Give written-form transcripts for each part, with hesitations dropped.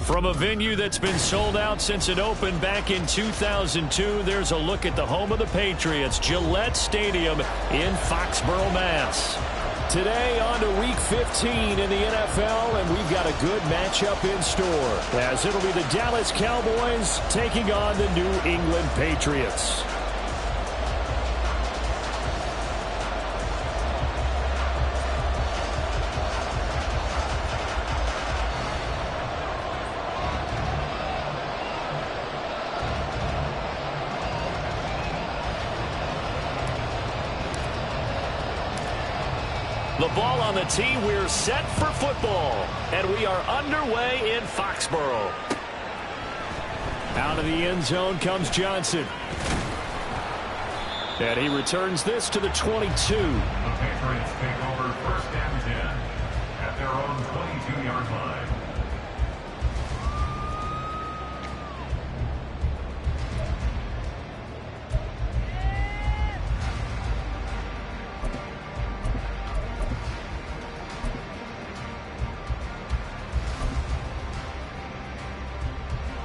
From a venue that's been sold out since it opened back in 2002, there's a look at the home of the Patriots, Gillette Stadium in Foxborough, Mass. Today on to Week 15 in the NFL, and we've got a good matchup in store, as it'll be the Dallas Cowboys taking on the New England Patriots. The ball on the tee, we're set for football, and we are underway in Foxborough. Out of the end zone comes Johnson. And he returns this to the 22. The Patriots take over first and 10 at their own 22-yard line.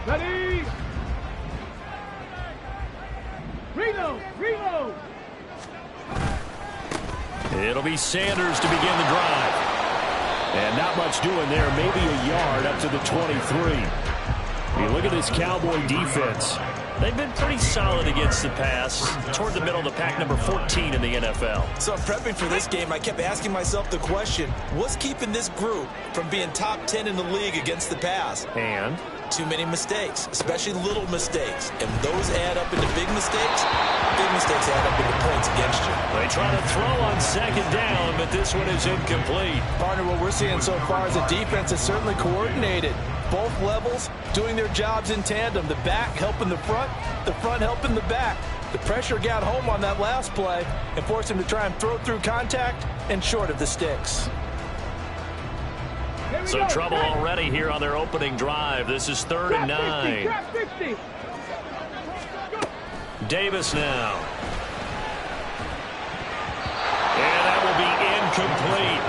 Ready? Reload! Reload! It'll be Sanders to begin the drive. And not much doing there, maybe a yard up to the 23. You look at this Cowboy defense. They've been pretty solid against the pass, toward the middle of the pack, number 14 in the NFL. So prepping for this game, I kept asking myself the question, what's keeping this group from being top 10 in the league against the pass? And too many mistakes, especially little mistakes. And those add up into big mistakes. Big mistakes add up into points against you. They try to throw on second down, but this one is incomplete. Partner, what we're seeing so far is the defense is certainly coordinated. Both levels doing their jobs in tandem. The back helping the front helping the back. The pressure got home on that last play and forced him to try and throw through contact and short of the sticks. So trouble already here on their opening drive. This is 3rd and 9. 50. Davis now. And that will be incomplete.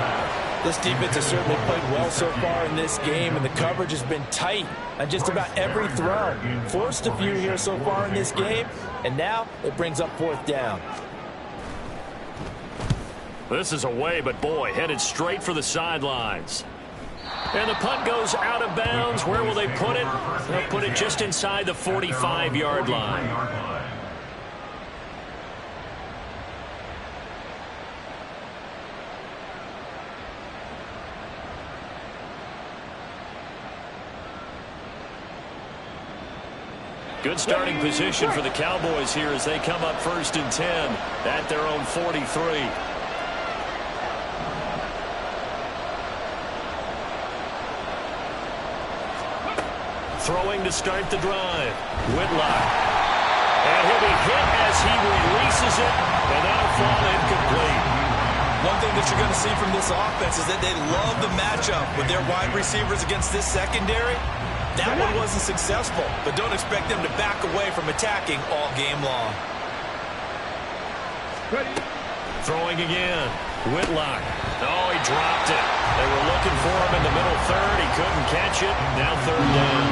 This defense has certainly played well so far in this game, and the coverage has been tight on just about every throw. Forced a few here so far in this game, and now it brings up 4th down. This is away, but boy, headed straight for the sidelines. And the punt goes out of bounds. Where will they put it? They'll put it just inside the 45-yard line. Good starting position for the Cowboys here as they come up 1st and 10 at their own 43. Throwing to start the drive. Whitlock. And he'll be hit as he releases it, and that'll fall incomplete. One thing that you're going to see from this offense is that they love the matchup with their wide receivers against this secondary. That one wasn't successful, but don't expect them to back away from attacking all game long. Ready? Throwing again. Whitlock. Oh, he dropped it. They were looking for him in the middle 3rd. He couldn't catch it. Now 3rd down.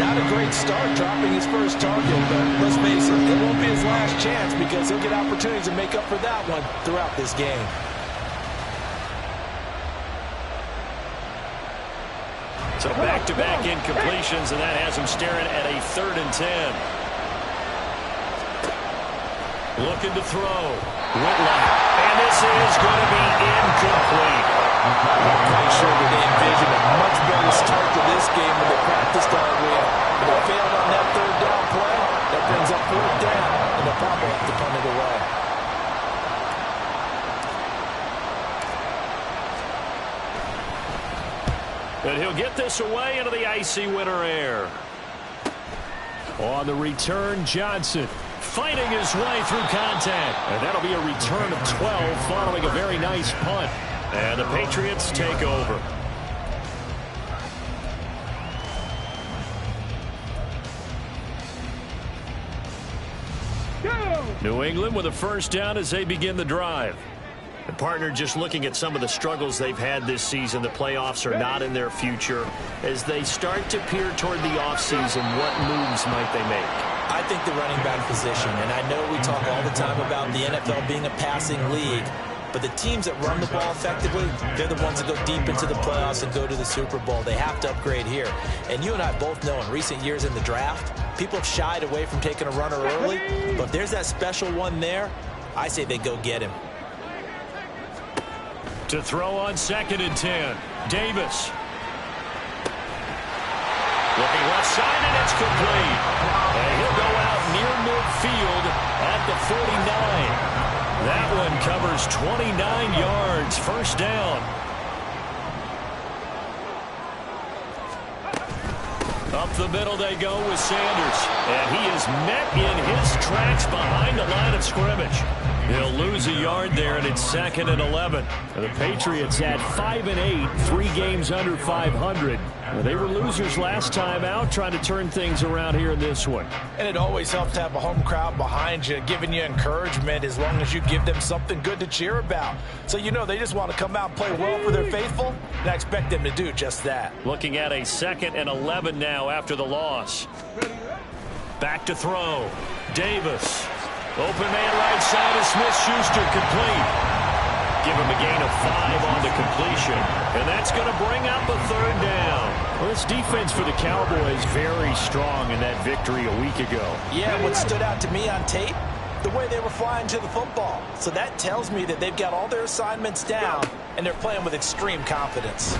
Not a great start dropping his first target, but let's face it, it won't be his last chance because he'll get opportunities to make up for that one throughout this game. So back-to-back incompletions, and that has him staring at a 3rd and 10. Looking to throw. Whitlock. And this is going to be incomplete. I'm quite sure that they envisioned a much better start to this game when they practiced all week. But they failed on that 3rd down play. That brings up 4th down, and they'll probably have to punt it away. But he'll get this away into the icy winter air. On the return, Johnson fighting his way through contact. And that'll be a return of 12 following a very nice punt. And the Patriots take over. New England with a 1st down as they begin the drive. The partner, just looking at some of the struggles they've had this season, the playoffs are not in their future. As they start to peer toward the offseason, what moves might they make? I think the running back position, and I know we talk all the time about the NFL being a passing league, but the teams that run the ball effectively, they're the ones that go deep into the playoffs and go to the Super Bowl. They have to upgrade here. And you and I both know in recent years in the draft, people have shied away from taking a runner early, but if there's that special one there, I say they go get him. To throw on 2nd and 10. Davis. Looking left side, and it's complete. And he'll go out near midfield at the 49. That one covers 29 yards. 1st down. Up the middle they go with Sanders. And he is met in his tracks behind the line of scrimmage. He'll lose a yard there, and it's 2nd and 11. And the Patriots at 5-8, 3 games under 500. Well, they were losers last time out, trying to turn things around here in this one. And it always helps to have a home crowd behind you, giving you encouragement as long as you give them something good to cheer about. So you know they just want to come out and play well for their faithful, and I expect them to do just that. Looking at a 2nd and 11 now after the loss. Back to throw. Davis. Open man right side of Smith-Schuster, complete. Give him a gain of 5 on the completion. And that's going to bring up a 3rd down. Well, this defense for the Cowboys very strong in that victory a week ago. Yeah, what stood out to me on tape, the way they were flying to the football. So that tells me that they've got all their assignments down, and they're playing with extreme confidence.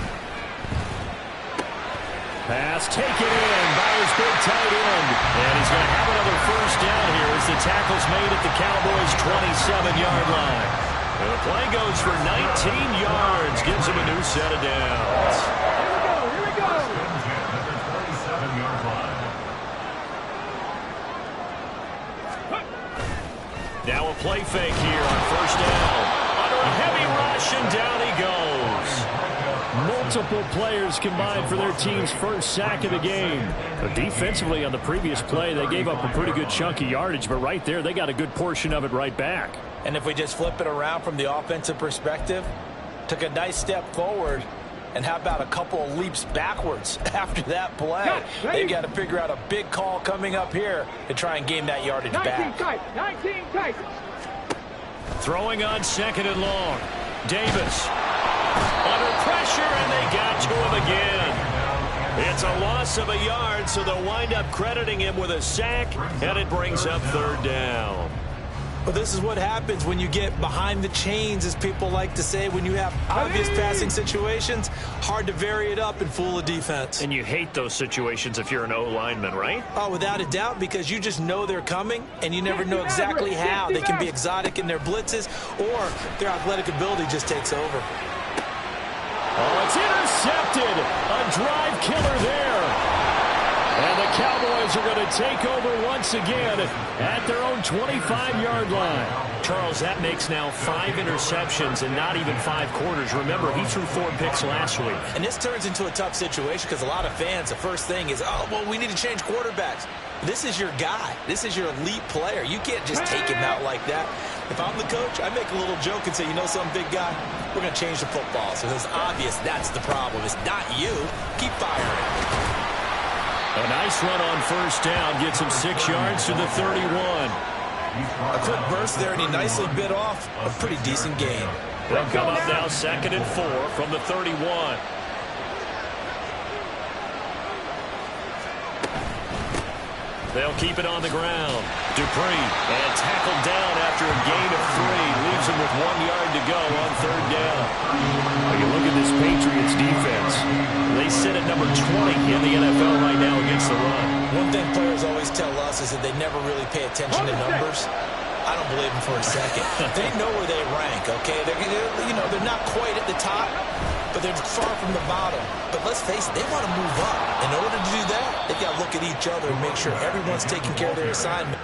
Pass taken in by his big tight end. And he's going to have another 1st down here as the tackle's made at the Cowboys' 27-yard line. And the play goes for 19 yards. Gives him a new set of downs. Here we go. At the 37-yard line. Now a play fake here on 1st down. Under a heavy rush, and down he goes. Multiple players combined for their team's 1st sack of the game. But defensively on the previous play, they gave up a pretty good chunk of yardage, but right there, they got a good portion of it right back. And if we just flip it around from the offensive perspective, took a nice step forward, and how about a couple of leaps backwards after that play? They've got to figure out a big call coming up here to try and gain that yardage back. 19 tight. Throwing on 2nd and long. Davis. Under pressure, and they got to him again. It's a loss of a yard, so they'll wind up crediting him with a sack, and it brings up 3rd down. Well, this is what happens when you get behind the chains, as people like to say, when you have obvious passing situations. Hard to vary it up and fool a defense. And you hate those situations if you're an O-lineman, right? Oh, without a doubt, because you just know they're coming, and you never know exactly how. They can be exotic in their blitzes, or their athletic ability just takes over. Oh, it's intercepted. A drive killer there. And the Cowboys are going to take over once again at their own 25-yard line. Charles, that makes now 5 interceptions and not even 5 quarters. Remember, he threw 4 picks last week. And this turns into a tough situation because a lot of fans, the first thing is, oh, well, we need to change quarterbacks. This is your guy. This is your elite player. You can't just take him out like that. If I'm the coach, I make a little joke and say, you know something, big guy? We're going to change the football. So it's obvious that's the problem. It's not you. Keep firing. A nice Nice run on first down. Gets him 6 yards to the 31. A quick burst there, and he nicely bit off a pretty decent gain. They'll come up now 2nd and 4 from the 31. They'll keep it on the ground. Dupree, and tackled down after a gain of 3. Leaves him with 1 yard to go on 3rd down. When you look at this Patriots defense, they sit at number 20 in the NFL right now against the run. One thing players always tell us is that they never really pay attention to numbers. I don't believe them for a second. They know where they rank, okay? They're not quite at the top, but they're far from the bottom. But let's face it, they want to move up. In order to do that, they've got to look at each other and make sure everyone's taking care of their assignment.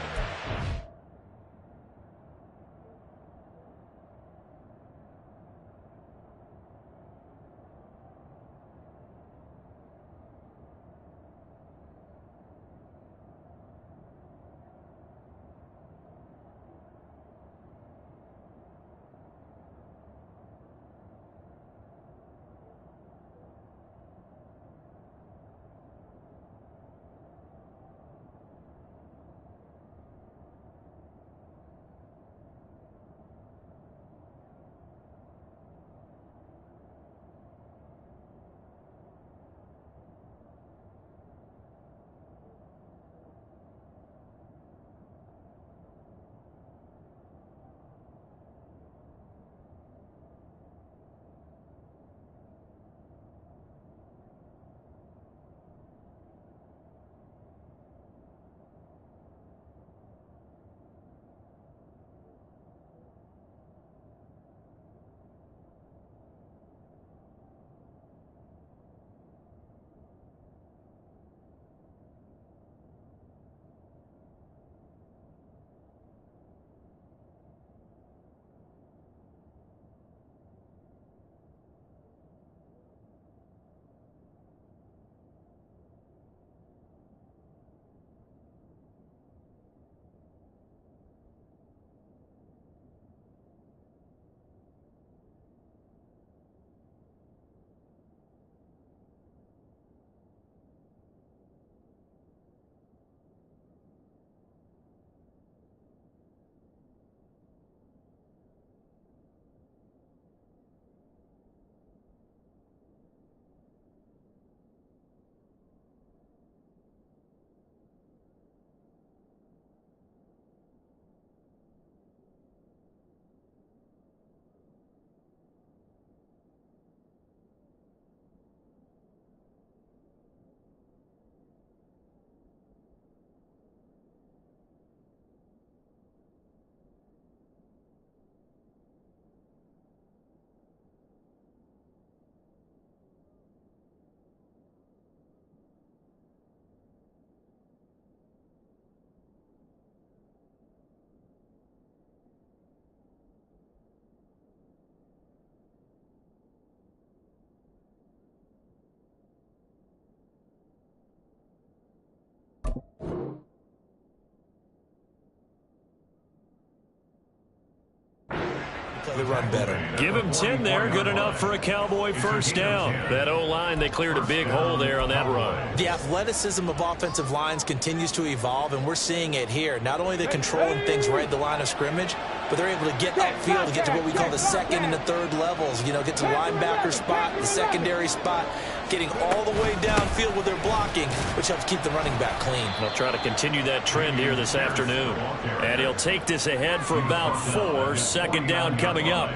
They run better. Give him 10 there. Good enough for a Cowboy first down. That O-line, they cleared a big hole there on that run. The athleticism of offensive lines continues to evolve, and we're seeing it here. Not only are they controlling things right at the line of scrimmage, but they're able to get upfield to get to what we call the 2nd and the 3rd levels. Get to the linebacker spot, the secondary spot, getting all the way downfield with their blocking, which helps keep the running back clean. They'll try to continue that trend here this afternoon. And he'll take this ahead for about 4. 2nd down coming up.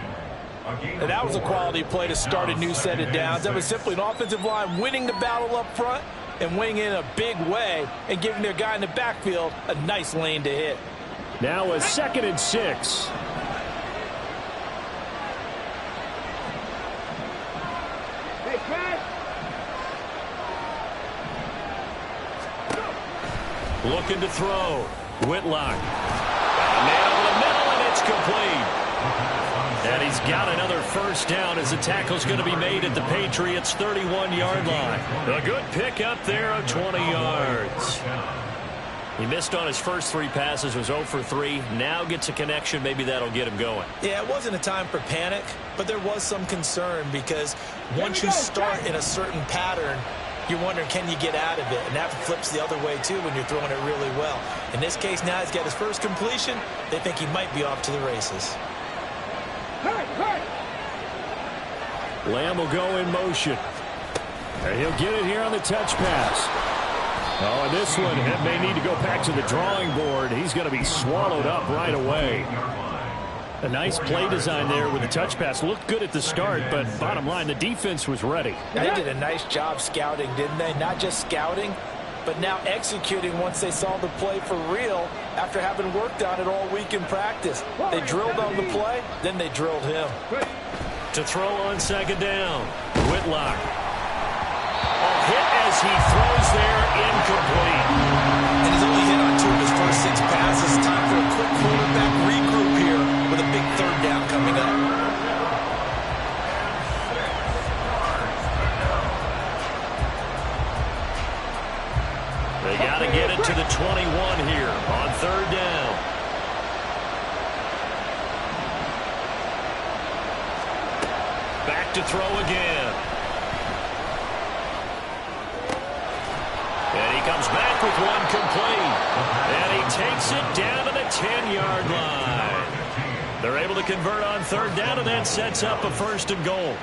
And that was a quality play to start a new set of downs. That was simply an offensive line winning the battle up front and winning it in a big way and giving their guy in the backfield a nice lane to hit. Now a 2nd and 6. Looking to throw. Whitlock. Nailed in the middle, and it's complete. And he's got another first down as the tackle's going to be made at the Patriots' 31-yard line. A good pickup there of 20 yards. He missed on his first 3 passes, was 0 for 3. Now gets a connection. Maybe that'll get him going. Yeah, it wasn't a time for panic, but there was some concern because once you start in a certain pattern, you're wondering, can you get out of it? And that flips the other way, too, when you're throwing it really well. In this case, now he's got his first completion. They think he might be off to the races. Lamb will go in motion. And he'll get it here on the touch pass. Oh, and this one may need to go back to the drawing board. He's going to be swallowed up right away. A nice play design there with the touch pass. Looked good at the start, but bottom line, the defense was ready. They did a nice job scouting, didn't they? Not just scouting, but now executing once they saw the play for real after having worked on it all week in practice. They drilled on the play, then they drilled him. To throw on second down, Whitlock. A hit as he throws there, incomplete. And he's only hit on 2 of his first 6 passes. Time for a quick quarterback regroup here with a big third down coming up. They got to get it to the 21 here on third down. Back to throw again. And he comes back with one complete. And he takes it down to the 10-yard line. They're able to convert on third down, and that sets up a first and goal.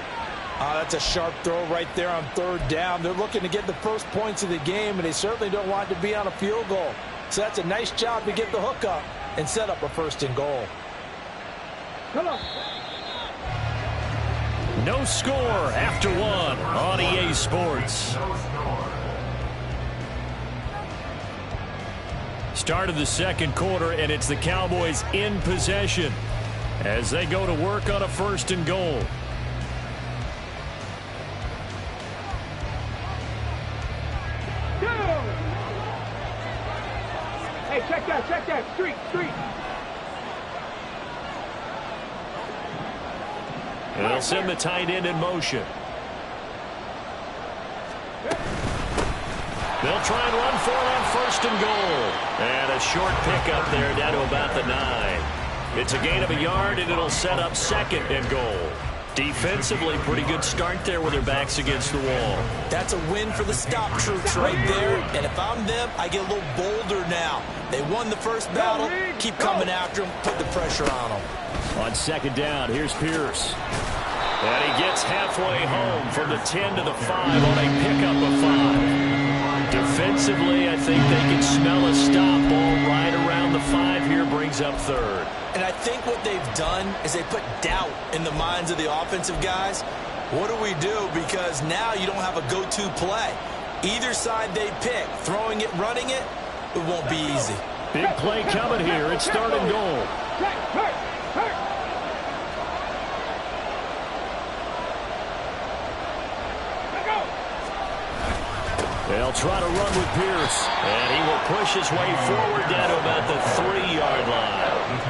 That's a sharp throw right there on third down. They're looking to get the first points of the game, and they certainly don't want to be on a field goal. So that's a nice job to get the hook up and set up a first and goal. Come on. No score after one on EA Sports. Start of the second quarter, and it's the Cowboys in possession as they go to work on a first and goal. Hey, check that. Street. And they'll send the tight end in motion. They'll try and run for it on first and goal. And a short pickup there down to about the 9. It's a gain of a yard, and it'll set up second and goal. Defensively, pretty good start there with their backs against the wall. That's a win for the stop troops right there. And if I'm them, I get a little bolder now. They won the first battle. Keep coming after them. Put the pressure on them. On second down, here's Pierce. And he gets halfway home from the 10 to the 5 on a pickup of 5. Defensively, I think they can smell a stop ball right around the 5 here, brings up third. And I think what they've done is they put doubt in the minds of the offensive guys. What do we do? Because now you don't have a go-to play. Either side they pick, throwing it, running it, it won't be easy. Big play coming here. It's third and goal. Hurt. They'll try to run with Pierce, and he will push his way forward down to about the 3-yard line.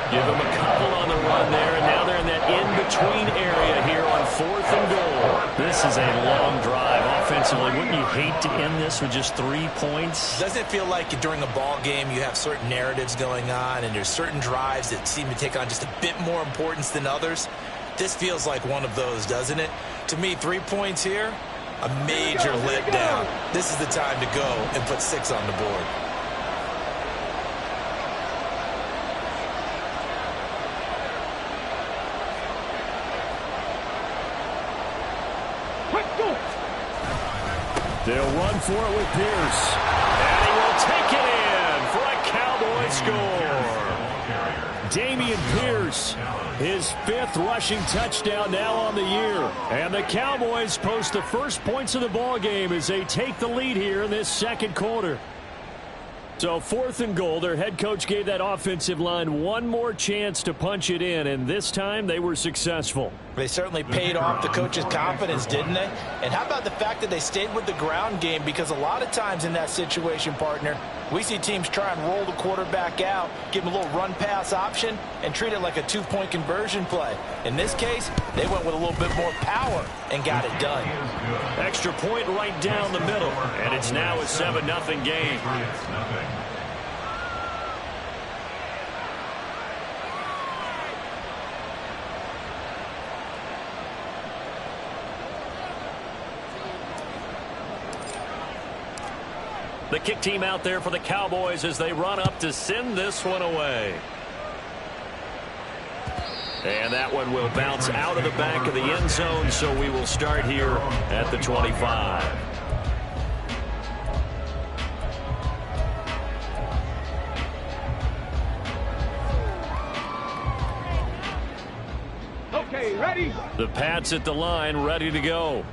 Give him a couple on the run there, and now they're in that in-between area here on fourth and goal. This is a long drive offensively. Wouldn't you hate to end this with just 3 points? Doesn't it feel like during a ball game you have certain narratives going on, and there's certain drives that seem to take on just a bit more importance than others? This feels like one of those, doesn't it? To me, 3 points here, a major letdown. This is the time to go and put 6 on the board. They'll run for it with Pierce. And he will take it in for a Cowboy score. Dameon Pierce, his 5th rushing touchdown now on the year. And the Cowboys post the first points of the ball game as they take the lead here in this second quarter. So fourth and goal, their head coach gave that offensive line one more chance to punch it in, and this time they were successful. They certainly paid off the coach's confidence, didn't they? And how about the fact that they stayed with the ground game? Because a lot of times in that situation, partner, we see teams try and roll the quarterback out, give him a little run-pass option, and treat it like a 2-point conversion play. In this case, they went with a little bit more power and got it done. Extra point right down the middle, and it's now a 7-0 game. The kick team out there for the Cowboys as they run up to send this one away. And that one will bounce out of the back of the end zone, so we will start here at the 25. Okay, ready? The Pats at the line, ready to go.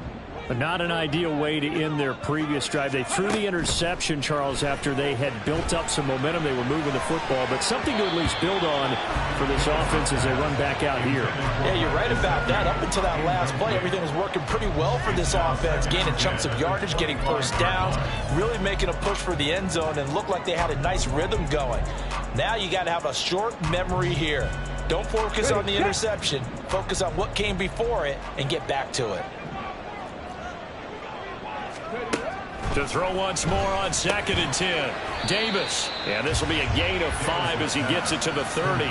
Not an ideal way to end their previous drive. They threw the interception, Charles, after they had built up some momentum. They were moving the football, but something to at least build on for this offense as they run back out here. Yeah, you're right about that. Up until that last play, everything was working pretty well for this offense, gaining chunks of yardage, getting first downs, really making a push for the end zone, and looked like they had a nice rhythm going. Now you got to have a short memory here. Don't focus on the interception. Focus on what came before it and get back to it. To throw once more on 2nd and 10. Davis. And this will be a gain of 5 as he gets it to the 30.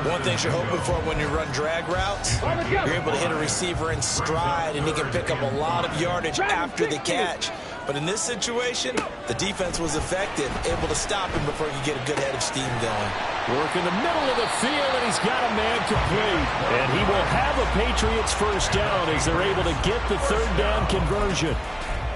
One thing you're hoping for when you run drag routes, you're able to hit a receiver in stride, and he can pick up a lot of yardage after the catch. But in this situation, the defense was effective, able to stop him before you get a good head of steam going. Work in the middle of the field, and he's got a man complete. And he will have a Patriots first down as they're able to get the 3rd down conversion.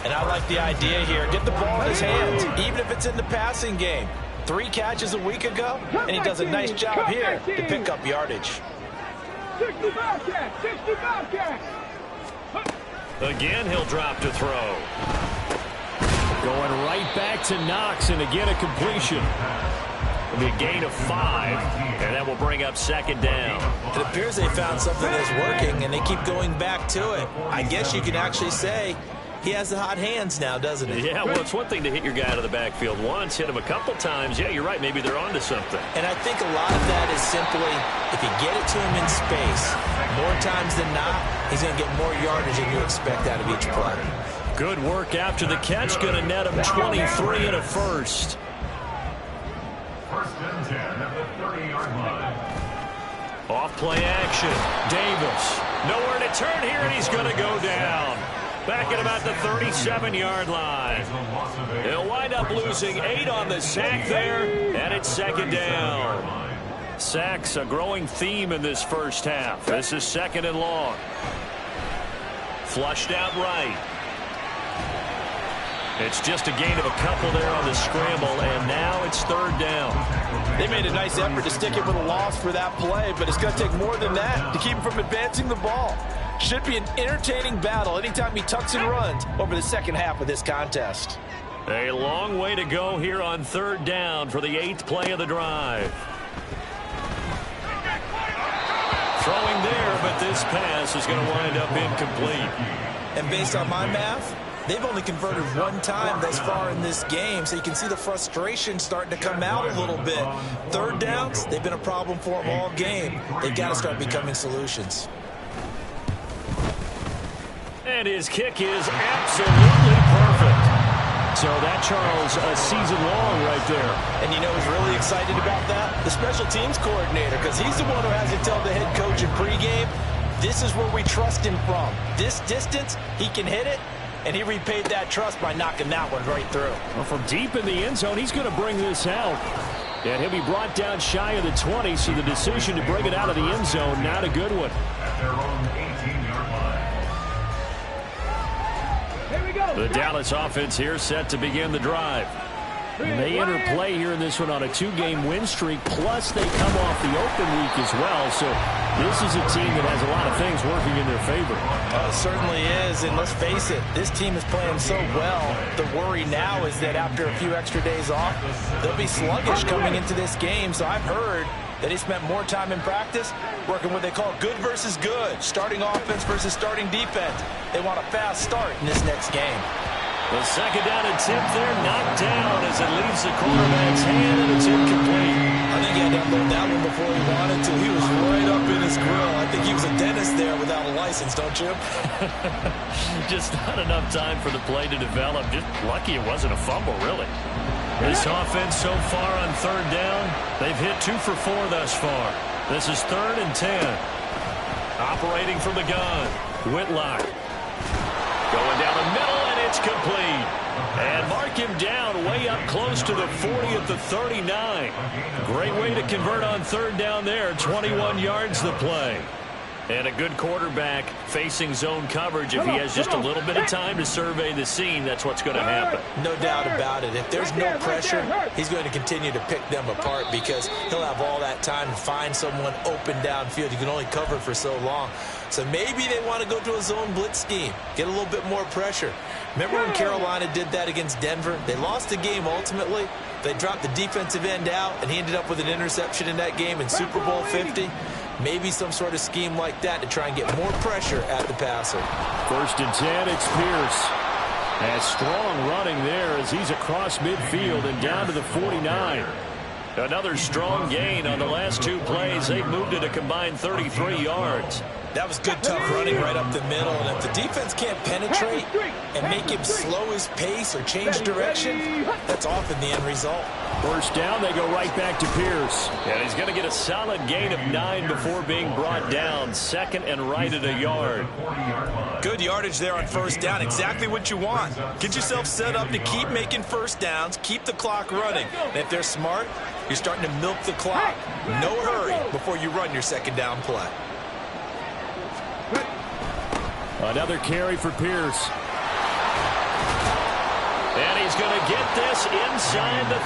And I like the idea here. Get the ball in his hands, even if it's in the passing game. 3 catches a week ago, and he does a nice job here to pick up yardage. 65 catch, 65 catch. Again, he'll drop to throw. Going right back to Knox, and again a completion. It'll be a gain of 5, and that will bring up 2nd down. It appears they found something that's working, and they keep going back to it. I guess you can actually say he has the hot hands now, doesn't he? Yeah, well, it's one thing to hit your guy out of the backfield once, hit him a couple times. Yeah, you're right. Maybe they're onto something. And I think a lot of that is simply if you get it to him in space, more times than not, he's going to get more yardage than you expect out of each play. Good work after the catch. Going to net him 23 and a first. 1st and 10 at the 30-yard line. Off play action. Davis. Nowhere to turn here, and he's going to go down. Back at about the 37-yard line. He'll wind up losing 8 on the sack there, and it's 2nd down. Sacks a growing theme in this first half. This is 2nd and long. Flushed out right. It's just a gain of a couple there on the scramble, and now it's 3rd down. They made a nice effort to stick him with a loss for that play, but it's going to take more than that to keep him from advancing the ball. Should be an entertaining battle anytime he tucks and runs over the second half of this contest. A long way to go here on 3rd down for the 8th play of the drive. Throwing there, but this pass is going to wind up incomplete. And based on my math, they've only converted 1 time thus far in this game, so you can see the frustration starting to come out a little bit. 3rd downs, they've been a problem for them all game. They've got to start becoming solutions. And his kick is absolutely perfect. So that, Charles, a season long right there. And you know who's really excited about that? The special teams coordinator, because he's the one who has to tell the head coach in pregame, this is where we trust him from. This distance, he can hit it, and he repaid that trust by knocking that one right through. Well, from deep in the end zone, he's going to bring this out. And he'll be brought down shy of the 20, so the decision to bring it out of the end zone, not a good one. At their own 18-yard line. Here we go. The Dallas offense here set to begin the drive. They enter play here in this one on a 2-game win streak, plus they come off the open week as well. So this is a team that has a lot of things working in their favor. It certainly is, and let's face it, this team is playing so well. The worry now is that after a few extra days off, they'll be sluggish coming into this game. So I've heard that he spent more time in practice working what they call good versus good, starting offense versus starting defense. They want a fast start in this next game. The 2nd down attempt there knocked down as it leaves the quarterback's hand, and it's incomplete. I think he had to unload that one before he wanted to. He was right up in his grill. I think he was a dentist there without a license, don't you? Just not enough time for the play to develop. Just lucky it wasn't a fumble, really. This offense so far on 3rd down, they've hit 2 for 4 thus far. This is 3rd and 10. Operating from the gun, Whitlock. Going down the middle, and it's complete. And mark him down way up close to the 40 at the 39. Great way to convert on third down there. 21 yards the play. And a good quarterback facing zone coverage. If he has just a little bit of time to survey the scene, that's what's going to happen. No doubt about it. If there's no pressure, he's going to continue to pick them apart because he'll have all that time to find someone open downfield. You can only cover for so long. So maybe they want to go to a zone blitz scheme, get a little bit more pressure. Remember when Carolina did that against Denver? They lost the game ultimately. They dropped the defensive end out, and he ended up with an interception in that game in Super Bowl 50. Maybe some sort of scheme like that to try and get more pressure at the passer. 1st and 10, it's Pierce. A strong running there as he's across midfield and down to the 49. Another strong gain on the last 2 plays. They've moved it a combined 33 yards. That was good, tough running right up the middle. And if the defense can't penetrate and make him slow his pace or change direction, that's often the end result. 1st down, they go right back to Pierce. And he's going to get a solid gain of 9 before being brought down. 2nd and right at a yard. Good yardage there on 1st down. Exactly what you want. Get yourself set up to keep making 1st downs, keep the clock running. And if they're smart, you're starting to milk the clock. No hurry before you run your 2nd down play. Another carry for Pierce. And he's going to get this inside the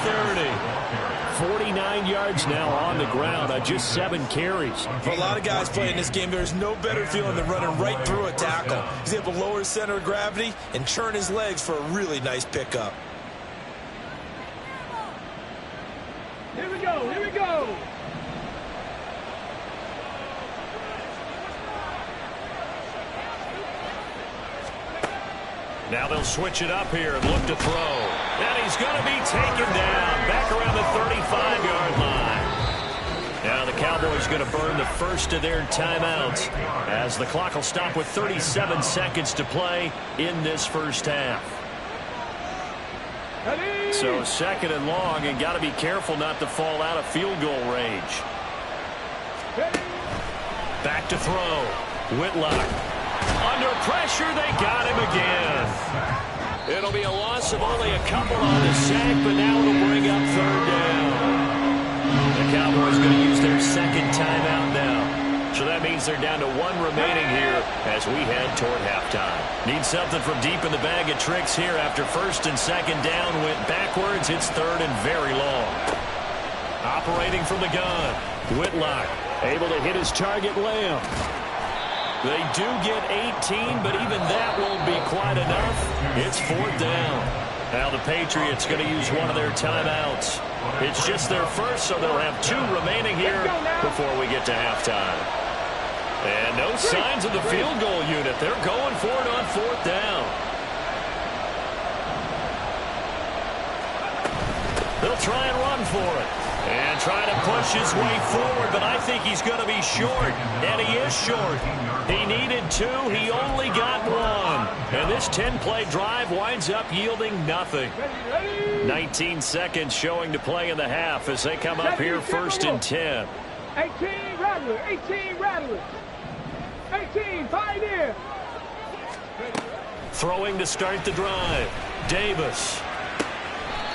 30. 49 yards now on the ground on just 7 carries. For a lot of guys playing this game, there's no better feeling than running right through a tackle. He's able to lower his center of gravity and churn his legs for a really nice pickup. Here we go, here we go. Now they'll switch it up here and look to throw. And he's going to be taken down back around the 35-yard line. Now the Cowboys going to burn the first of their timeouts as the clock will stop with 37 seconds to play in this first half. So 2nd and long, and got to be careful not to fall out of field goal range. Back to throw. Whitlock. Under pressure, they got him again. It'll be a loss of only a couple on the sack, but now it'll bring up 3rd down. The Cowboys going to use their 2nd timeout now. So that means they're down to 1 remaining here as we head toward halftime. Need something from deep in the bag of tricks here after 1st and 2nd down went backwards. It's 3rd and very long. Operating from the gun. Whitlock able to hit his target, Lamb. They do get 18, but even that won't be quite enough. It's 4th down. Now the Patriots going to use one of their timeouts. It's just their first, so they'll have 2 remaining here before we get to halftime. And no signs of the field goal unit. They're going for it on 4th down. They'll try and run for it. And try to push his way forward, but I think he's going to be short. And he is short. He needed 2. He only got 1. And this 10-play drive winds up yielding nothing. 19 seconds showing to play in the half as they come up here 1st and 10. 18 Rattler, 18 Rattler. 18 Pioneer. Throwing to start the drive. Davis.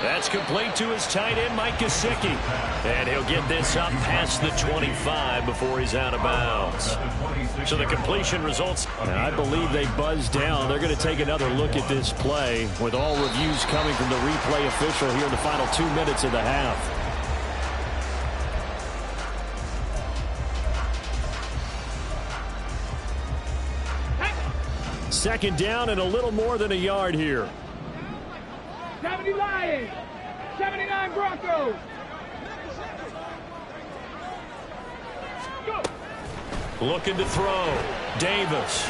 That's complete to his tight end, Mike Gesicki. And he'll get this up past the 25 before he's out of bounds. So the completion results, I believe they buzzed down. They're going to take another look at this play with all reviews coming from the replay official here in the final 2 minutes of the half. Second down and a little more than a yard here. 70 Lions, 79 Broncos. Go. Looking to throw. Davis.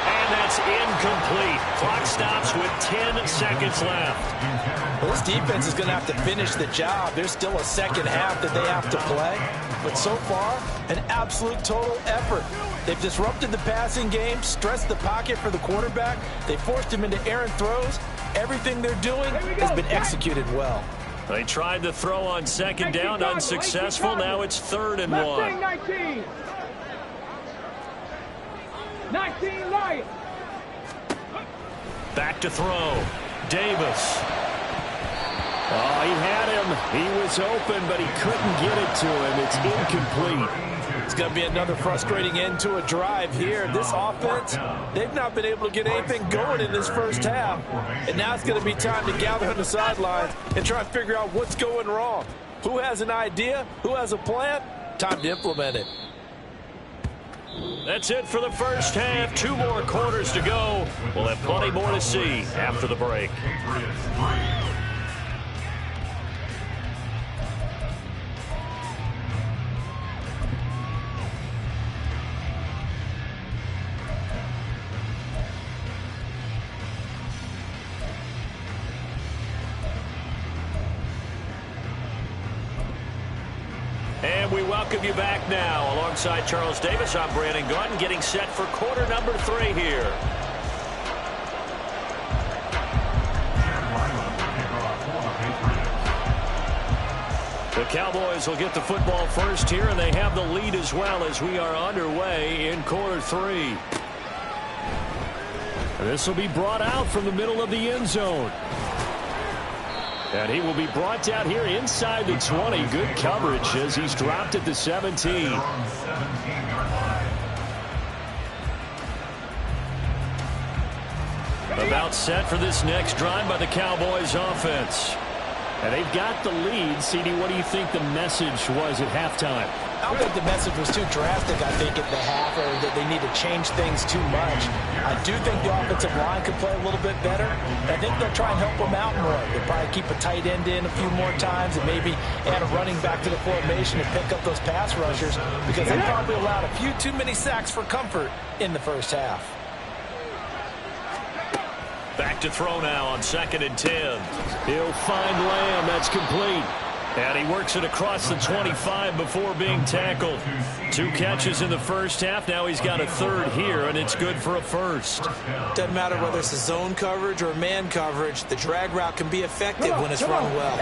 And that's incomplete. Clock stops with 10 seconds left. Well, this defense is going to have to finish the job. There's still a 2nd half that they have to play. But so far, an absolute total effort. They've disrupted the passing game, stressed the pocket for the quarterback. They forced him into errant throws. Everything they're doing has been executed well. They tried to throw on 2nd down, unsuccessful. Now it's 3rd and 1. 19. 19 Lions. Back to throw. Davis. Oh, he had him. He was open, but he couldn't get it to him. It's incomplete. It's going to be another frustrating end to a drive here. This offense, they've not been able to get anything going in this first half. And now it's going to be time to gather on the sidelines and try to figure out what's going wrong. Who has an idea? Who has a plan? Time to implement it. That's it for the first half. 2 more quarters to go. We'll have plenty more to see after the break. And we welcome you back now. Alongside Charles Davis, I'm Brandon Gunn, getting set for quarter number 3 here. The Cowboys will get the football first here, and they have the lead as well as we are underway in quarter 3. This will be brought out from the middle of the end zone. And he will be brought down here inside the 20. Good coverage as he's dropped at the 17. About set for this next drive by the Cowboys offense. And they've got the lead. CD, what do you think the message was at halftime? I don't think the message was too drastic, I think, at the half, or that they need to change things too much. I do think the offensive line could play a little bit better. I think they'll try and help them out more. They'll probably keep a tight end in a few more times and maybe add a running back to the formation and pick up those pass rushers, because they probably allowed a few too many sacks for comfort in the first half. Back to throw now on 2nd and 10. He'll find Lamb. That's complete. And he works it across the 25 before being tackled. 2 catches in the first half. Now he's got a 3rd here, and it's good for a 1st. Doesn't matter whether it's a zone coverage or man coverage. The drag route can be effective when it's run well.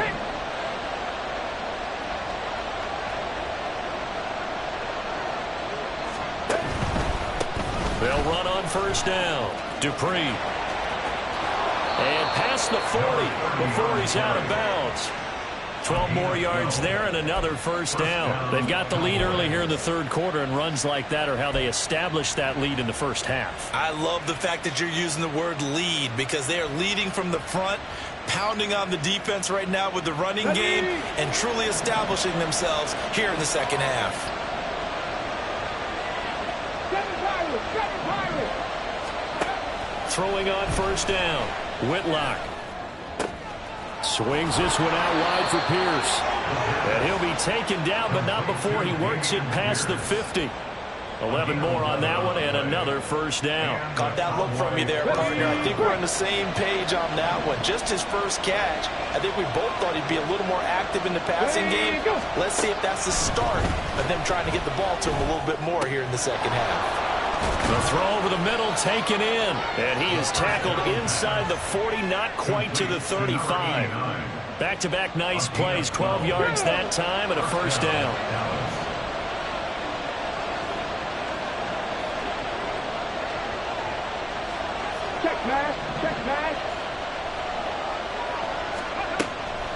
They'll run on 1st down. Dupree. And past the 40 before he's out of bounds. 12 more yards there and another 1st down. They've got the lead early here in the 3rd quarter, and runs like that are how they established that lead in the first half. I love the fact that you're using the word lead, because they are leading from the front, pounding on the defense right now with the running game, and truly establishing themselves here in the 2nd half. Throwing on 1st down. Whitlock. Swings this one out wide for Pierce. And he'll be taken down, but not before he works it past the 50. 11 more on that one, and another 1st down. Caught that look from you there, partner. I think we're on the same page on that one. Just his first catch. I think we both thought he'd be a little more active in the passing game. Let's see if that's the start of them trying to get the ball to him a little bit more here in the 2nd half. The throw over the middle taken in, and he is tackled inside the 40, not quite to the 35. Back-to-back nice plays, 12 yards that time and a 1st down. Check pass, check pass.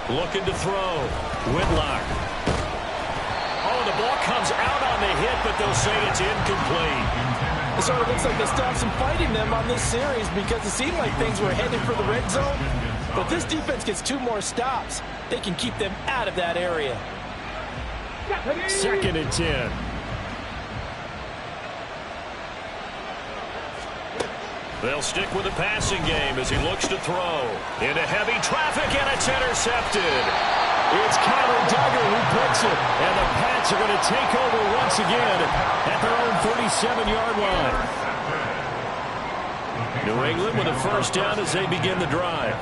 Looking to throw. Whitlock. Oh, the ball comes out on the hit, but they'll say it's incomplete. It sort of looks like they still have some fight in them on this series, because it seemed like things were headed for the red zone. But this defense gets 2 more stops. They can keep them out of that area. 2nd and 10. They'll stick with the passing game as he looks to throw. Into heavy traffic, and it's intercepted. It's Kyler Duggar who picks it, and the Pats are going to take over once again at their own 37-yard line. New England with a 1st down as they begin the drive.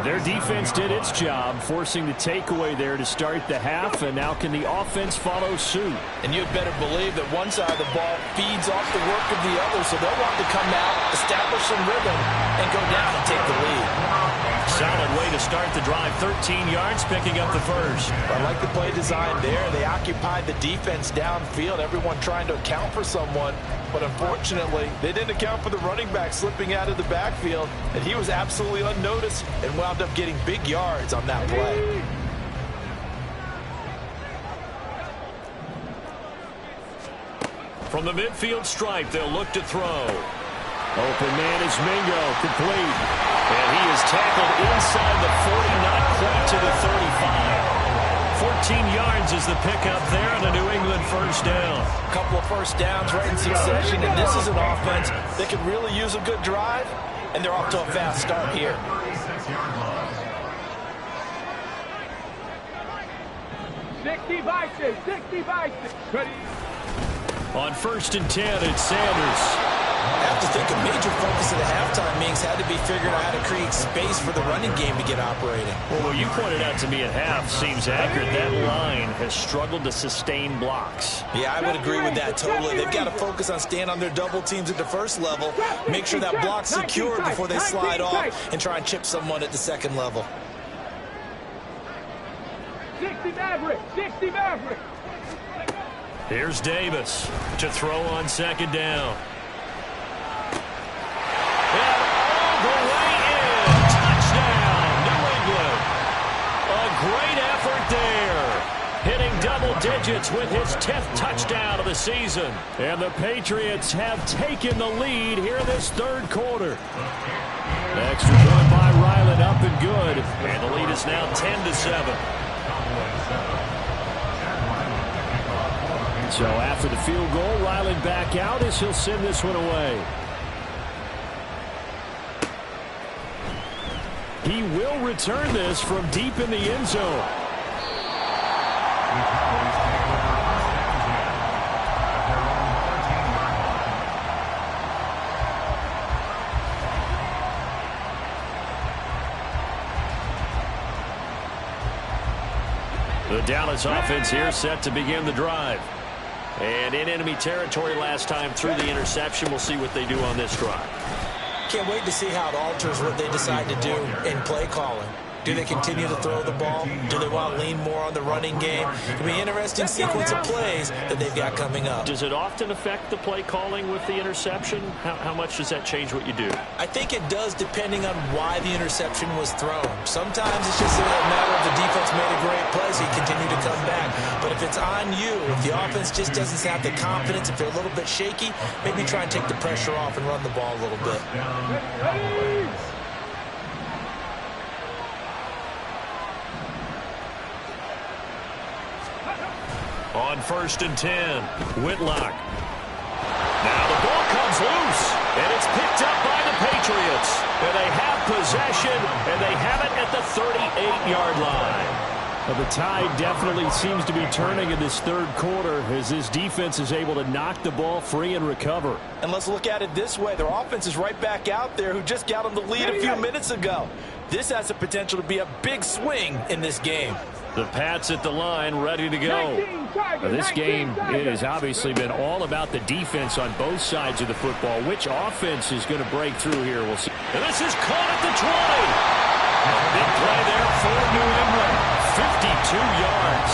Their defense did its job, forcing the takeaway there to start the half, and now can the offense follow suit? And you'd better believe that one side of the ball feeds off the work of the other, so they'll want to come out, establish some rhythm, and go down and take the lead. solid way to start the drive. 13 yards, picking up the first. I like the play design there. They occupied the defense downfield, everyone trying to account for someone. But unfortunately, they didn't account for the running back slipping out of the backfield, and he was absolutely unnoticed and wound up getting big yards on that play. From the midfield stripe, they'll look to throw. Open man is Mingo, complete. And he is tackled inside the 40, not quite to the 35. 14 yards is the pickup there, and a New England first down. A couple of first downs right in succession, and this is an offense that could really use a good drive, and they're off to a fast start here. 60 by 6, 60 by 6. Ready? On 1st and 10, it's Sanders. I have to think a major focus of the halftime meetings had to be figuring out how to create space for the running game to get operating. Well, what you pointed out to me at half seems accurate. That line has struggled to sustain blocks. Yeah, I would agree with that totally. They've got to focus on staying on their double teams at the first level, make sure that block's secured before they slide off and try and chip someone at the second level. 60 Maverick, 60 Maverick. Here's Davis to throw on 2nd down. And all the way in. Touchdown, New England. A great effort there. Hitting double digits with his 10th touchdown of the season. And the Patriots have taken the lead here in this 3rd quarter. Extra point by Ryland, up and good. And the lead is now 10-7. So after the field goal, Ryland back out as he'll send this one away. He will return this from deep in the end zone. The Dallas offense here set to begin the drive. And in enemy territory last time through the interception. We'll see what they do on this drive. Can't wait to see how it alters what they decide to do in play calling. Do they continue to throw the ball? Do they want to lean more on the running game? It'll be an interesting sequence of plays that they've got coming up. Does it often affect the play calling with the interception? How much does that change what you do? I think it does depending on why the interception was thrown. Sometimes it's just a matter of the defense made a great play, so you continue to come back. But if it's on you, if the offense just doesn't have the confidence, if they're a little bit shaky, maybe try and take the pressure off and run the ball a little bit. On 1st and 10, Whitlock. Now the ball comes loose, and it's picked up by the Patriots. And they have possession, and they have it at the 38-yard line. Well, the tide definitely seems to be turning in this 3rd quarter as this defense is able to knock the ball free and recover. And let's look at it this way. Their offense is right back out there who just got them the lead a few minutes ago. This has the potential to be a big swing in this game. The Pats at the line, ready to go. This game has obviously been all about the defense on both sides of the football. Which offense is going to break through here? We'll see. And this is caught at the 20. Big play there for New England. 52 yards.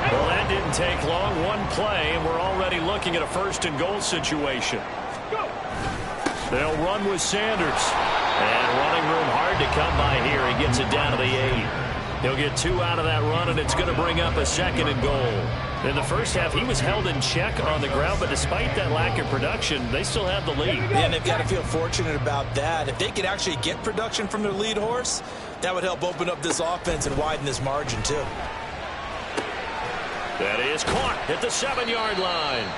Well, that didn't take long. One play, and we're already looking at a 1st and goal situation. They'll run with Sanders. And running room hard to come by here. He gets it down to the 8. He'll get 2 out of that run, and it's going to bring up a 2nd and goal. In the first half, he was held in check on the ground, but despite that lack of production, they still have the lead. Yeah, and they've got to feel fortunate about that. If they could actually get production from their lead horse, that would help open up this offense and widen this margin, too. That is caught at the 7-yard line.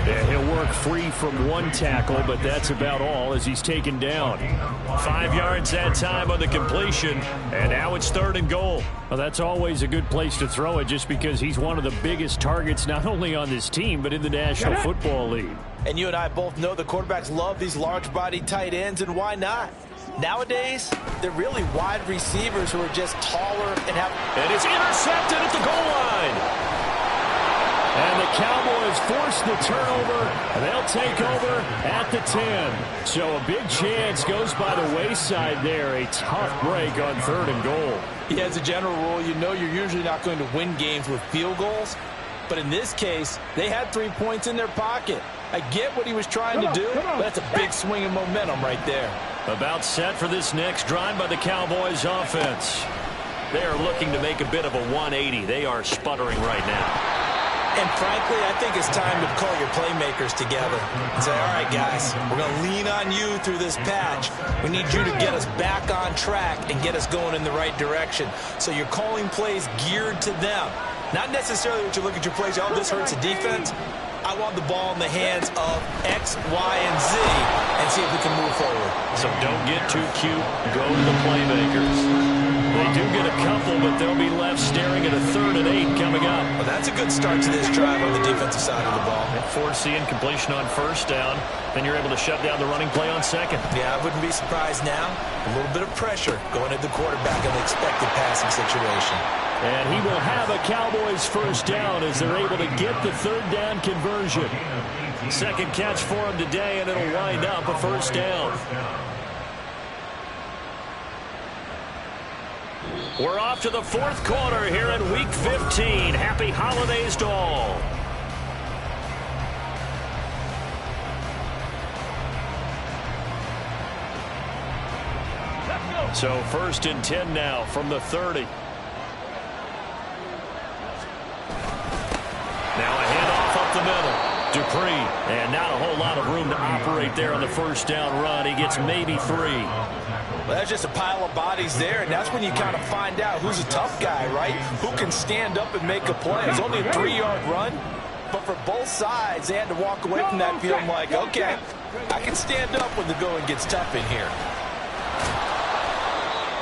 Yeah, he'll work free from one tackle, but that's about all as he's taken down. 5 yards that time on the completion, and now it's 3rd and goal. Well, that's always a good place to throw it just because he's one of the biggest targets not only on this team but in the National Football League. And you and I both know the quarterbacks love these large-bodied tight ends, and why not? Nowadays, they're really wide receivers who are just taller and have... And it's intercepted at the goal line. And the Cowboys force the turnover, and they'll take over at the 10. So a big chance goes by the wayside there. A tough break on 3rd and goal. Yeah, as a general rule, you know you're usually not going to win games with field goals. But in this case, they had 3 points in their pocket. I get what he was trying to do, but that's a big swing of momentum right there. About set for this next drive by the Cowboys offense. They are looking to make a bit of a 180. They are sputtering right now. And frankly, I think it's time to call your playmakers together and say, all right, guys, we're going to lean on you through this patch. We need you to get us back on track and get us going in the right direction. So you're calling plays geared to them. Not necessarily what you look at your plays, oh, this hurts the defense. I want the ball in the hands of X, Y, and Z and see if we can move forward. So don't get too cute. Go to the playmakers. They do get a couple, but they'll be left staring at a 3rd and 8 coming up. Well, that's a good start to this drive on the defensive side of the ball. Force the incompletion on 1st down. Then you're able to shut down the running play on 2nd. Yeah, I wouldn't be surprised now. A little bit of pressure going at the quarterback in the expected passing situation. And he will have a Cowboys 1st down as they're able to get the 3rd down conversion. 2nd catch for him today, and it'll wind up a 1st down. We're off to the 4th quarter here in Week 15. Happy holidays to all. So 1st and 10 now from the 30. Now a handoff up the middle. Dupree, and not a whole lot of room to operate there on the 1st down run. He gets maybe 3. Well, that's just a pile of bodies there, and that's when you kind of find out who's a tough guy, right? Who can stand up and make a play. It's only a 3-yard run, but for both sides, they had to walk away from that field like, okay, I can stand up when the going gets tough in here.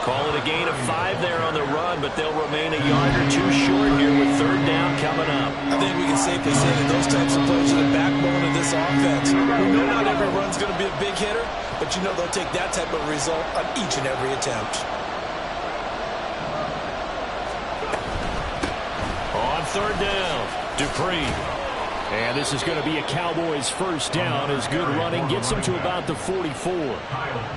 Call it a gain of 5 there on the run, but they'll remain a yard or 2 short here with 3rd down coming up. I think we can safely say that those types of plays are the backbone of this offense. We know not every run's going to be a big hitter, but you know they'll take that type of result on each and every attempt. On 3rd down, Dupree. And this is going to be a Cowboys 1st down as good running gets them to about the 44.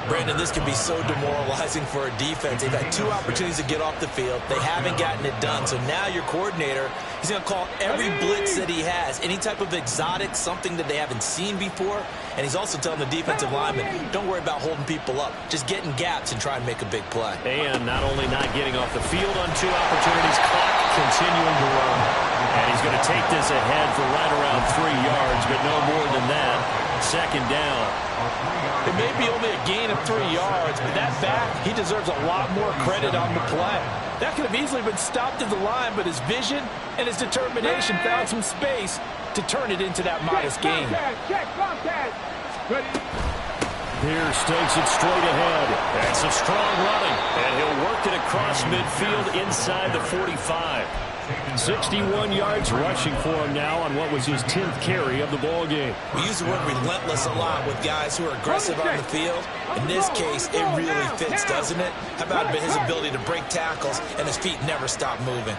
Brandon, this can be so demoralizing for a defense. They've had 2 opportunities to get off the field. They haven't gotten it done. So now your coordinator, he's going to call every blitz that he has, any type of exotic, something that they haven't seen before. And he's also telling the defensive lineman, don't worry about holding people up. Just get in gaps and try and make a big play. And not only not getting off the field on 2 opportunities, clock continuing to run. And he's going to take this ahead for right around 3 yards, but no more than that. 2nd down. It may be only a gain of 3 yards, but that back, he deserves a lot more credit on the play. That could have easily been stopped at the line, but his vision and his determination found some space to turn it into that modest gain. Pierce takes it straight ahead. That's a strong running, and he'll work it across midfield inside the 45. 61 yards rushing for him now on what was his 10th carry of the ball game. We use the word relentless a lot with guys who are aggressive on the field. In this case, it really fits, doesn't it? How about his ability to break tackles and his feet never stop moving?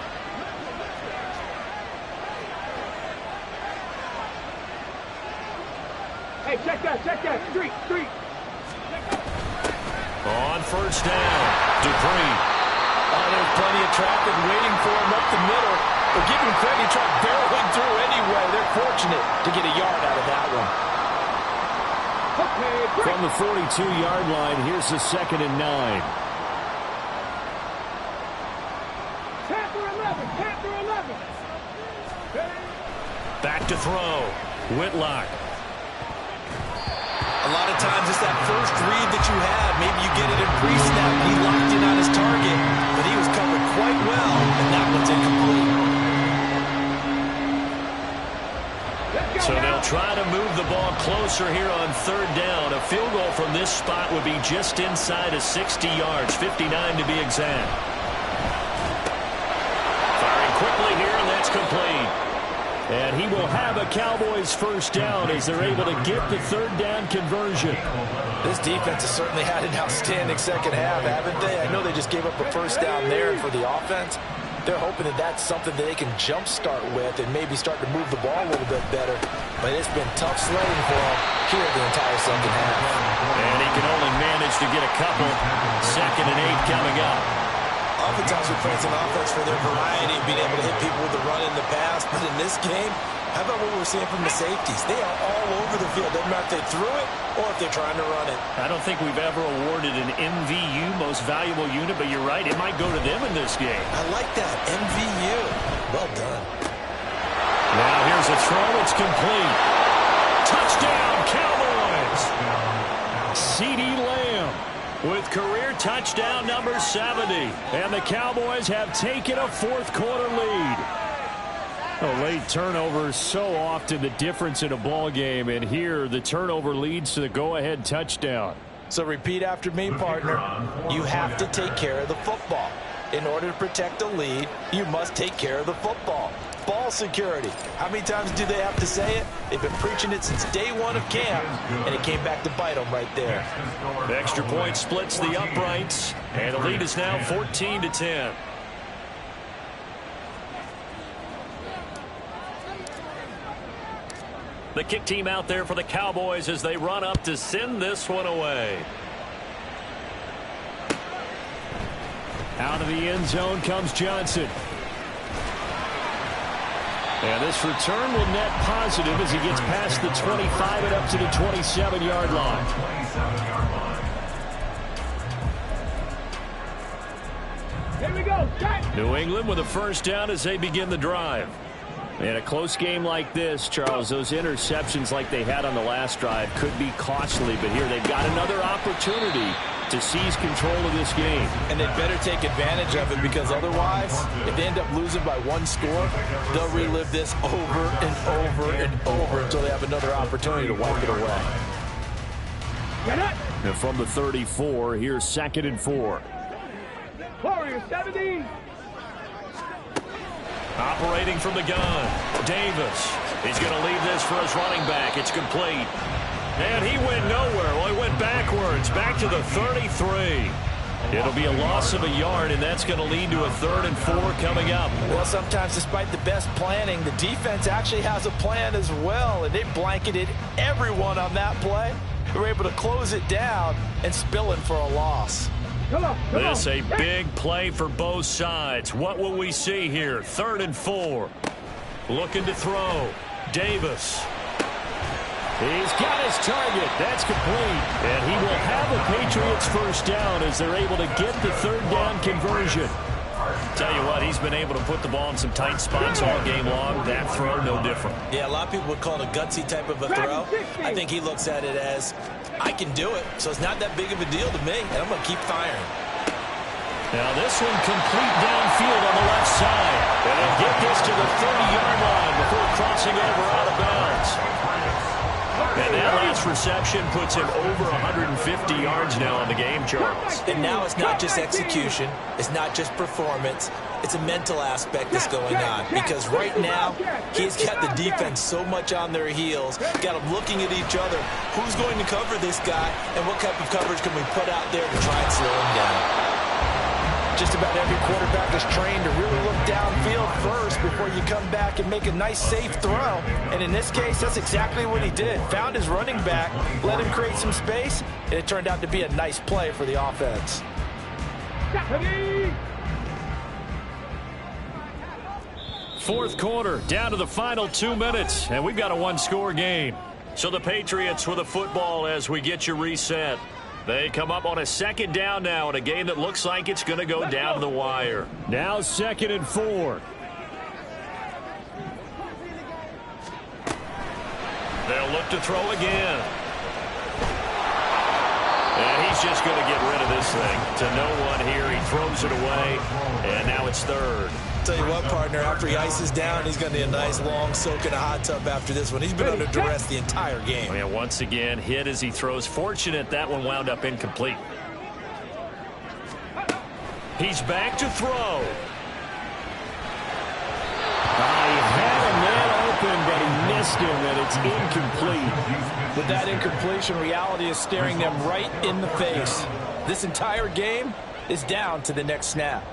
Hey, check that, street. On 1st down, Dupree. There's plenty of traffic waiting for him up the middle. But give him credit, he tried barreling through anyway. They're fortunate to get a yard out of that one. From the 42-yard line, here's the 2nd and 9. Panther 11. Back to throw. Whitlock. A lot of times it's that first read that you have. Maybe you get it in pre-snap. He locked in on his target, but he was covered quite well, and that one's incomplete. So they'll try to move the ball closer here on 3rd down. A field goal from this spot would be just inside of 60 yards, 59 to be exact. Firing quickly here, and that's complete. And he will have a Cowboys 1st down as they're able to get the 3rd down conversion. This defense has certainly had an outstanding second half, haven't they? I know they just gave up a 1st down there for the offense. They're hoping that that's something that they can jumpstart with and maybe start to move the ball a little bit better. But it's been tough sledding for them here the entire second half. And he can only manage to get a couple. 2nd and 8 coming up. Oftentimes we praise an offense for their variety of being able to hit people with the run in the pass. But in this game, how about what we're seeing from the safeties? They are all over the field. Doesn't matter if they threw it or if they're trying to run it. I don't think we've ever awarded an MVU, most valuable unit, but you're right, it might go to them in this game. I like that, MVU. Well done. Now here's a throw, it's complete. Touchdown, Cowboys! CeeDee Lamb with career touchdown number 70. And the Cowboys have taken a 4th quarter lead. A late turnover is so often the difference in a ball game, and here the turnover leads to the go-ahead touchdown. So repeat after me, partner. You have to take care of the football. In order to protect the lead, you must take care of the football. Ball security. How many times do they have to say it? They've been preaching it since day one of camp, and it came back to bite them right there. The extra point splits the uprights, and the lead is now 14-10. The kick team out there for the Cowboys as they run up to send this one away. Out of the end zone comes Johnson. And this return will net positive as he gets past the 25 and up to the 27-yard line. Here we go. Set. New England with a first down as they begin the drive. In a close game like this, Charles, those interceptions like they had on the last drive could be costly, but here they've got another opportunity to seize control of this game. And they'd better take advantage of it, because otherwise, if they end up losing by 1 score, they'll relive this over and over and over until they have another opportunity to wipe it away. Get it. And from the 34, here's 2nd and 4. Warrior 70. Operating from the gun, Davis. He's going to leave this for his running back. It's complete. And he went nowhere. Well, he went backwards, back to the 33. It'll be a loss of a yard, and that's going to lead to a 3rd and 4 coming up. Well, sometimes despite the best planning, the defense actually has a plan as well, and they blanketed everyone on that play. They were able to close it down and spill it for a loss. This a big play for both sides. What will we see here? 3rd and 4. Looking to throw. Davis. He's got his target. That's complete. And he will have the Patriots first down as they're able to get the 3rd down conversion. Tell you what, he's been able to put the ball in some tight spots all game long. That throw, no different. Yeah, a lot of people would call it a gutsy type of a throw. I think he looks at it as, I can do it, so it's not that big of a deal to me, and I'm going to keep firing. Now this one complete downfield on the left side. And they'll get this to the 30-yard line before crossing over out of bounds. And that last reception puts him over 150 yards now on the game, Charles. And now it's not just execution. It's not just performance. It's a mental aspect that's going on. Because right now, he's got the defense so much on their heels, got them looking at each other. Who's going to cover this guy, and what type of coverage can we put out there to try and slow him down? Just about every quarterback is trained to really look downfield first before you come back and make a nice, safe throw. And in this case, that's exactly what he did. Found his running back, let him create some space, and it turned out to be a nice play for the offense. Fourth quarter, down to the final 2 minutes, and we've got a one-score game. So the Patriots with the football as we get you reset. They come up on a second down now in a game that looks like it's going to go down to the wire. Now 2nd and 4. They'll look to throw again. And he's just going to get rid of this thing to no one here. He throws it away, and now it's 3rd. Tell you what, partner, after he ices down, he's going to need a nice long soak in a hot tub after this one. He's been under duress the entire game. Yeah, once again, hit as he throws. Fortunate that one wound up incomplete. He's back to throw. He had a man open, but he missed him, and it's incomplete. With that incompletion, reality is staring them right in the face. This entire game is down to the next snap.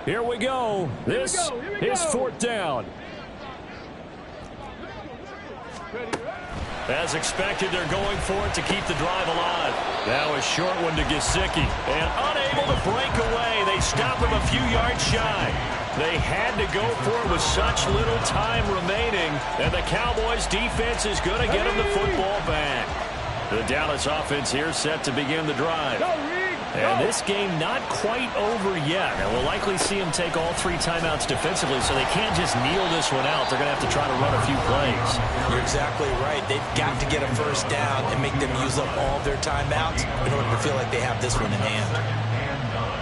Here we go. This is fourth down. As expected, they're going for it to keep the drive alive. Now a short one to Gesicki. And unable to break away. They stop him a few yards shy. They had to go for it with such little time remaining. And the Cowboys defense is going to get them the football back. The Dallas offense here set to begin the drive. And this game not quite over yet. And we'll likely see them take all 3 timeouts defensively, so they can't just kneel this one out. They're going to have to try to run a few plays. You're exactly right. They've got to get a first down and make them use up all their timeouts in order to feel like they have this one in hand.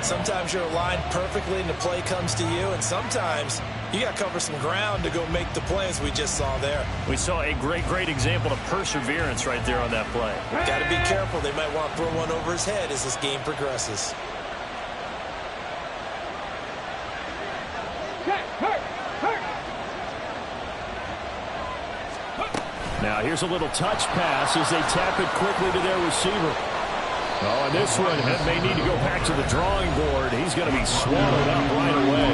Sometimes you're aligned perfectly and the play comes to you, and sometimes you got to cover some ground to go make the plays we just saw there. We saw a great example of perseverance right there on that play. Got to be careful. They might want to throw one over his head as this game progresses. Now here's a little touch pass as they tap it quickly to their receiver. Oh, and this one may need to go back to the drawing board. He's going to be swallowed up right away.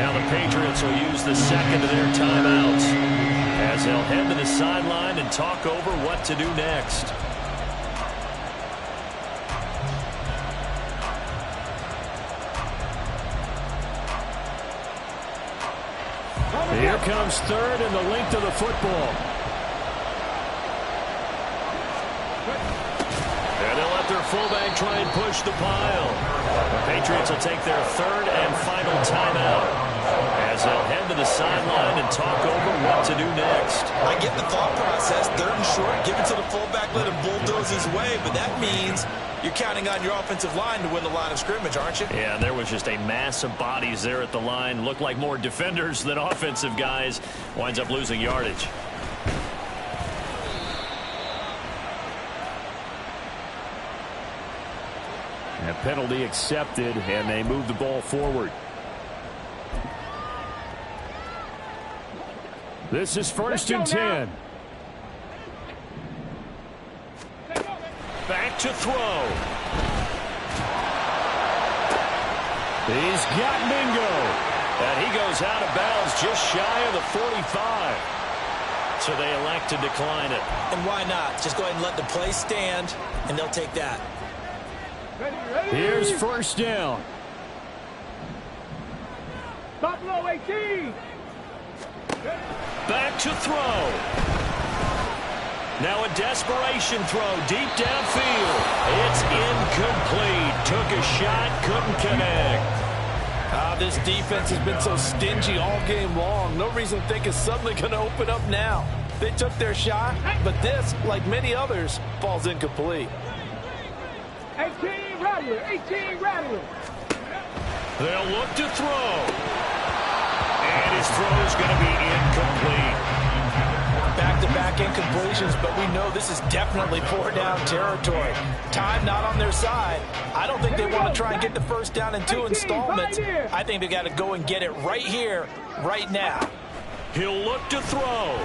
Now the Patriots will use the second of their timeouts as they'll head to the sideline and talk over what to do next. Here comes third and the length of the football. And they'll let their fullback try and push the pile. The Patriots will take their third and final timeout as they'll head to the sideline and talk over what to do next. I get the thought process. Third and short, give it to the fullback, let him bulldoze his way. But that means you're counting on your offensive line to win the line of scrimmage, aren't you? Yeah, there was just a mass of bodies there at the line. Looked like more defenders than offensive guys. Winds up losing yardage. A penalty accepted, and they move the ball forward. This is first and 10. Back to throw. He's got Mingo. And he goes out of bounds just shy of the 45. So they elect to decline it. And why not? Just go ahead and let the play stand, and they'll take that. Here's first down. Buffalo 18. Back to throw. Now a desperation throw deep downfield. It's incomplete. Took a shot, couldn't connect. This defense has been so stingy all game long. No reason to think it's suddenly going to open up now. They took their shot, but this, like many others, falls incomplete. 18 Rattler, 18 Rattler. They'll look to throw. And his throw is going to be incomplete. Back-to-back incompletions, but we know this is definitely four-down territory. Time not on their side. I don't think they want to try and get the first down in 2 installments. I think they got to go and get it right here, right now. He'll look to throw.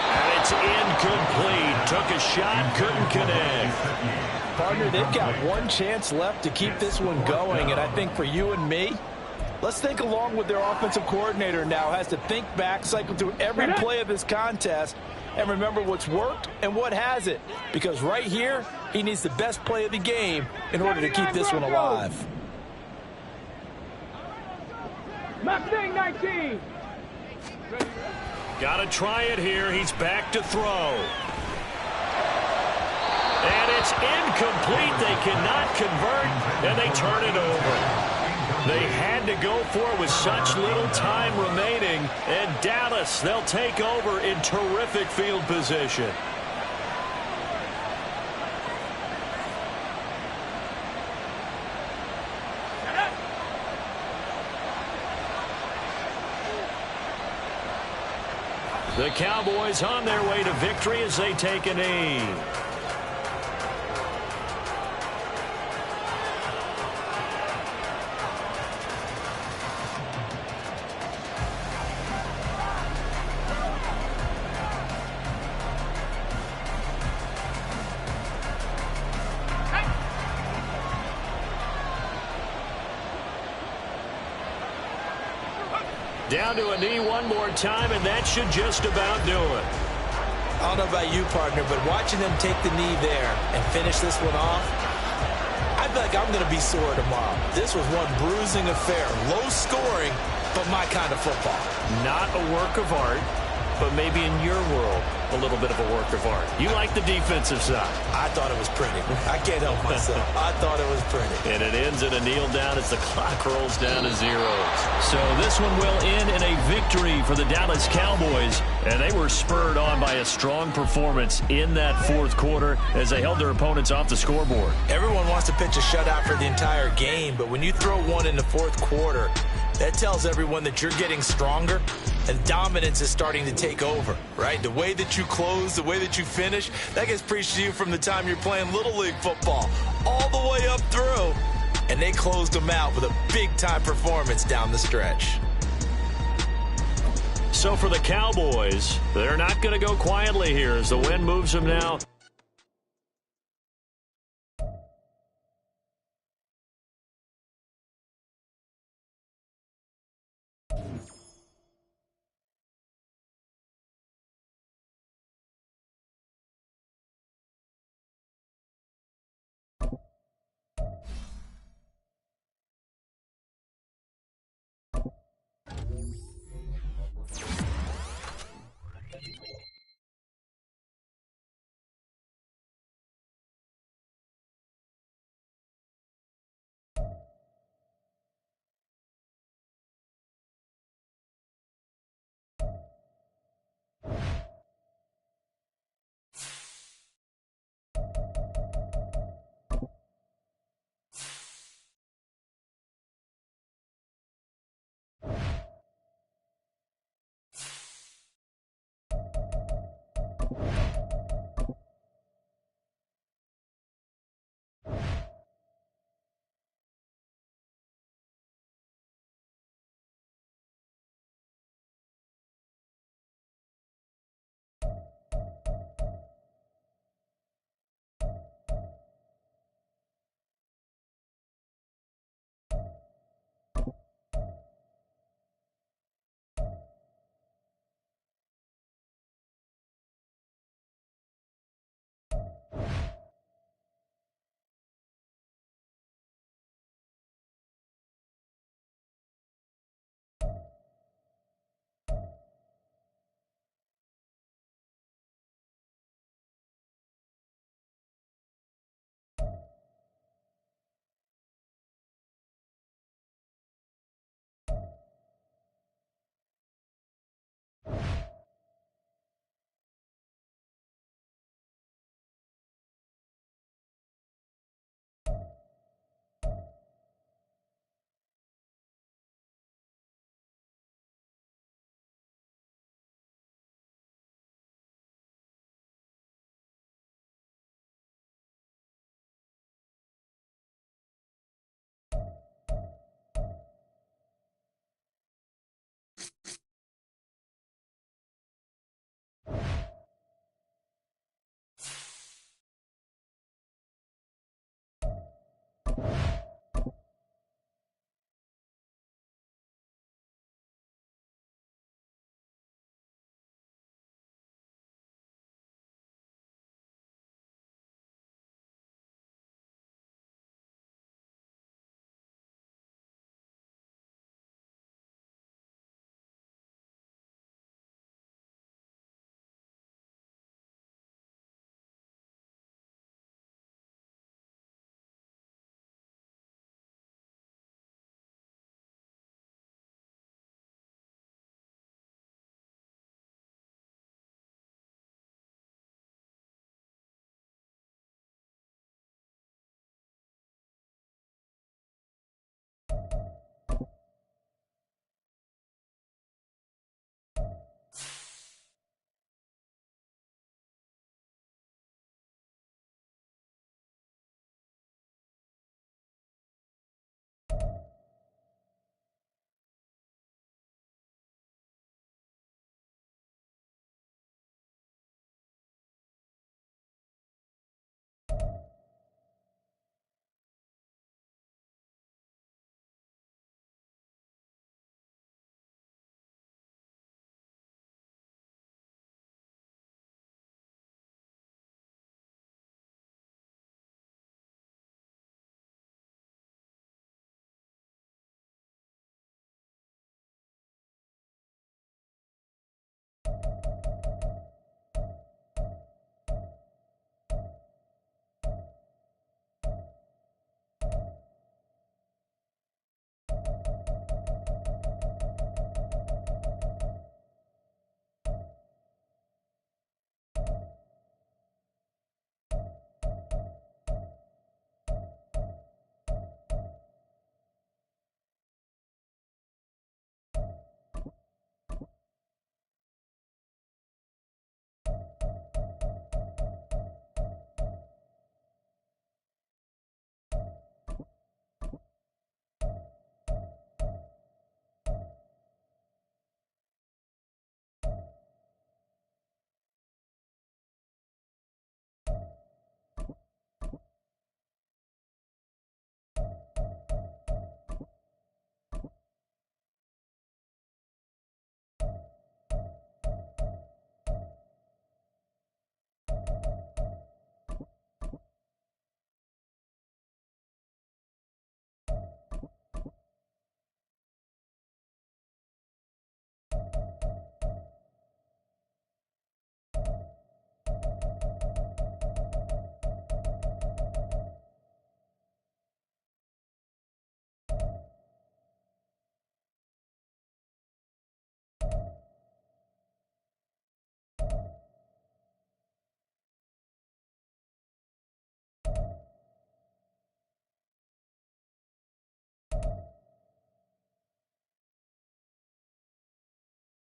And it's incomplete. Took a shot, couldn't connect. Partner, they've got one chance left to keep this one going, and I think for you and me, let's think along with their offensive coordinator now. Has to think back, cycle through every play of this contest, and remember what's worked and what hasn't. Because right here, he needs the best play of the game in order to keep this one alive. Mustang 19. Got to try it here. He's back to throw. And it's incomplete. They cannot convert, and they turn it over. They had to go for it with such little time remaining. And Dallas, they'll take over in terrific field position. The Cowboys on their way to victory as they take a knee. Down to a knee one more time, and that should just about do it. I don't know about you, partner, but watching them take the knee there and finish this one off, I feel like I'm going to be sore tomorrow. This was one bruising affair. Low scoring, but my kind of football. Not a work of art, but maybe in your world, a little bit of a work of art. You like the defensive side. I thought it was pretty. I can't help myself. I thought it was pretty. And it ends in a kneel down as the clock rolls down to zeros. So this one will end in a victory for the Dallas Cowboys. And they were spurred on by a strong performance in that fourth quarter as they held their opponents off the scoreboard. Everyone wants to pitch a shutout for the entire game, but when you throw one in the fourth quarter, that tells everyone that you're getting stronger and dominance is starting to take over, right? The way that you close, the way that you finish, that gets preached to you from the time you're playing Little League football all the way up through. And they closed them out with a big-time performance down the stretch. So for the Cowboys, they're not going to go quietly here as the wind moves them now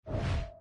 it.